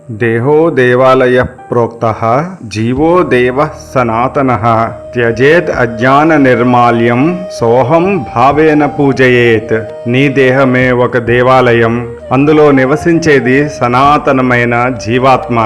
దేహో దేవాలయ ప్రోక్తః జీవో దేవః సనాతనః త్యజేత్ అజ్ఞాన నిర్మాల్యం సోహం భావేన పూజయేత్. నీ దేహమే ఒక దేవాలయం, అందులో నివసించేది సనాతనమైన జీవాత్మ.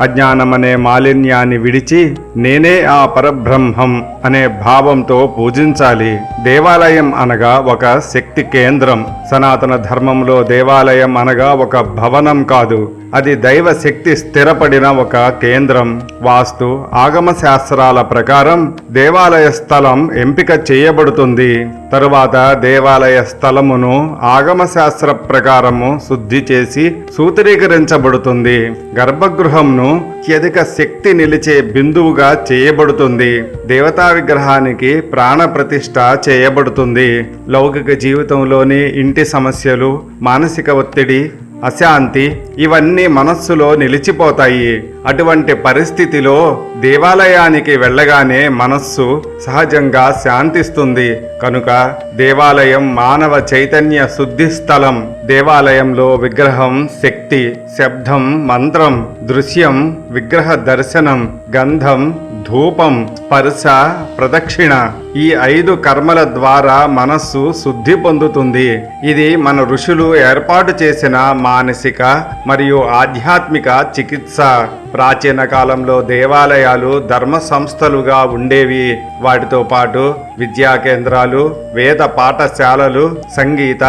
అజ్ఞానమనే మాలిన్యాన్ని విడిచి నేనే ఆ పరబ్రహ్మం అనే భావంతో పూజించాలి. దేవాలయం అనగా ఒక శక్తి కేంద్రం. సనాతన ధర్మంలో దేవాలయం అనగా ఒక భవనం కాదు, అది దైవ శక్తి స్థిరపడిన ఒక కేంద్రం. వాస్తు ఆగమ శాస్త్రాల ప్రకారం దేవాలయ స్థలం ఎంపిక చేయబడుతుంది. తరువాత దేవాలయ స్థలమును ఆగమ శాస్త్ర ప్రకారము శుద్ధి చేసి సూత్రీకరించబడుతుంది. గర్భగృహంను అత్యధిక శక్తి నిలిచే బిందువుగా చేయబడుతుంది. దేవతా విగ్రహానికి ప్రాణ ప్రతిష్ఠ చేయబడుతుంది. లౌకిక జీవితంలోని ఇంటి సమస్యలు, మానసిక ఒత్తిడి, అశాంతి ఇవన్నీ మనస్సులో నిలిచిపోతాయి. అటువంటి పరిస్థితిలో దేవాలయానికి వెళ్ళగానే మనస్సు సహజంగా శాంతిస్తుంది. కనుక దేవాలయం మానవ చైతన్య శుద్ధి స్థలం. దేవాలయంలో విగ్రహం శక్తి, శబ్దం మంత్రం, దృశ్యం విగ్రహ దర్శనం, గంధం ధూపం, స్పర్శ, ప్రదక్షిణ ఈ 5 కర్మల ద్వారా మనస్సు శుద్ధి పొందుతుంది. ఇది మన ఋషులు ఏర్పాటు చేసిన మానసిక మరియు ఆధ్యాత్మిక చికిత్స. ప్రాచీన కాలంలో దేవాలయాలు ధర్మ సంస్థలుగా ఉండేవి. వాటితో పాటు విద్యా కేంద్రాలు, వేద పాఠశాలలు, సంగీత,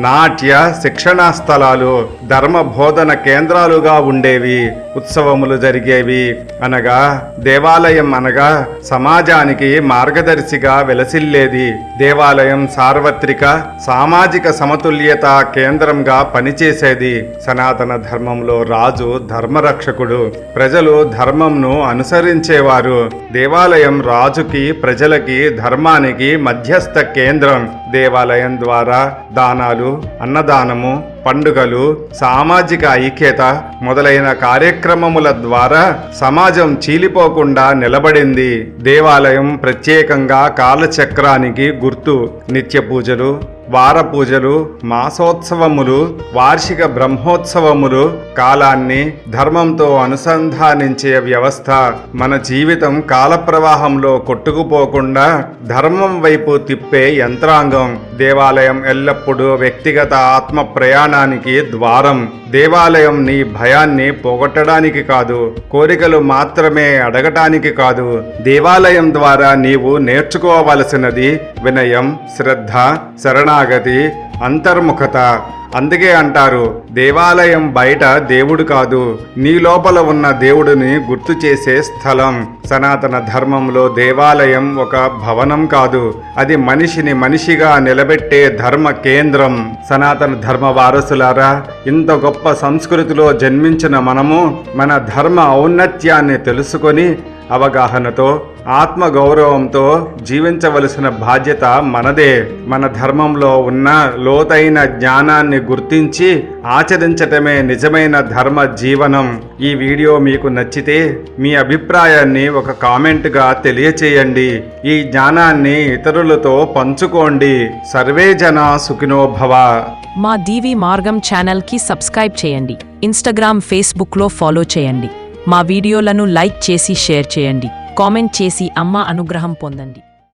నాట్య శిక్షణా స్థలాలు, ధర్మ బోధన కేంద్రాలుగా ఉండేవి. ఉత్సవములు జరిగేవి. అనగా దేవాలయం అనగా సమాజానికి మార్గదర్శిగా వెలసిల్లేది. దేవాలయం సార్వత్రిక సామాజిక సమతుల్యత కేంద్రంగా పనిచేసేది. సనాతన ధర్మంలో రాజు ధర్మరక్షకుడు, ప్రజలు ధర్మంను అనుసరించేవారు. దేవాలయం రాజుకి, ప్రజలకి, ధర్మానికి మధ్యస్థ కేంద్రం. దేవాలయం ద్వారా దానాలు, అన్నదానము, పండుగలు, సామాజిక ఐక్యత మొదలైన కార్యక్రమముల ద్వారా సమాజం చీలిపోకుండా నిలబడింది. దేవాలయం ప్రత్యేకంగా కాలచక్రానికి గుర్తు. నిత్య పూజలు, వార పూజలు, మాసోత్సవములు, వార్షిక బ్రహ్మోత్సవములు కాలాన్ని ధర్మంతో అనుసంధానించే వ్యవస్థ. మన జీవితం కాలప్రవాహంలో కొట్టుకుపోకుండా ధర్మం వైపు తిప్పే యంత్రాంగం. దేవాలయం ఎల్లప్పుడూ వ్యక్తిగత ఆత్మ ప్రయాణానికి ద్వారం. దేవాలయం నీ భయాన్ని పోగొట్టడానికి కాదు, కోరికలు మాత్రమే అడగటానికి కాదు. దేవాలయం ద్వారా నీవు నేర్చుకోవలసినది వినయం, శ్రద్ధ, శరణాగతి, అంతర్ముఖత. అందుకే అంటారు, దేవాలయం బయట దేవుడు కాదు, నీ లోపల ఉన్న దేవుడిని గుర్తు చేసే స్థలం. సనాతన ధర్మంలో దేవాలయం ఒక భవనం కాదు, అది మనిషిని మనిషిగా నిలబెట్టే ధర్మ కేంద్రం. సనాతన ధర్మ వారసులారా, ఇంత గొప్ప సంస్కృతిలో జన్మించిన మనము మన ధర్మ ఔన్నత్యాన్ని తెలుసుకొని అవగాహనతో, ఆత్మగౌరవంతో జీవించవలసిన బాధ్యత మనదే. మన ధర్మంలో ఉన్న లోతైన జ్ఞానాన్ని గుర్తించి ఆచరించటమే నిజమైన ధర్మ జీవనం. ఈ వీడియో మీకు నచ్చితే మీ అభిప్రాయాన్ని ఒక కామెంట్గా తెలియచేయండి. ఈ జ్ఞానాన్ని ఇతరులతో పంచుకోండి. సర్వే జనా సుఖినో భవ. మా డివి మార్గం ఛానల్కి సబ్స్క్రైబ్ చేయండి. ఇన్స్టాగ్రామ్, ఫేస్బుక్లో ఫాలో చేయండి. మా వీడియోలను లైక్ చేసి షేర్ చేయండి. కామెంట్ చేసి అమ్మ అనుగ్రహం పొందండి.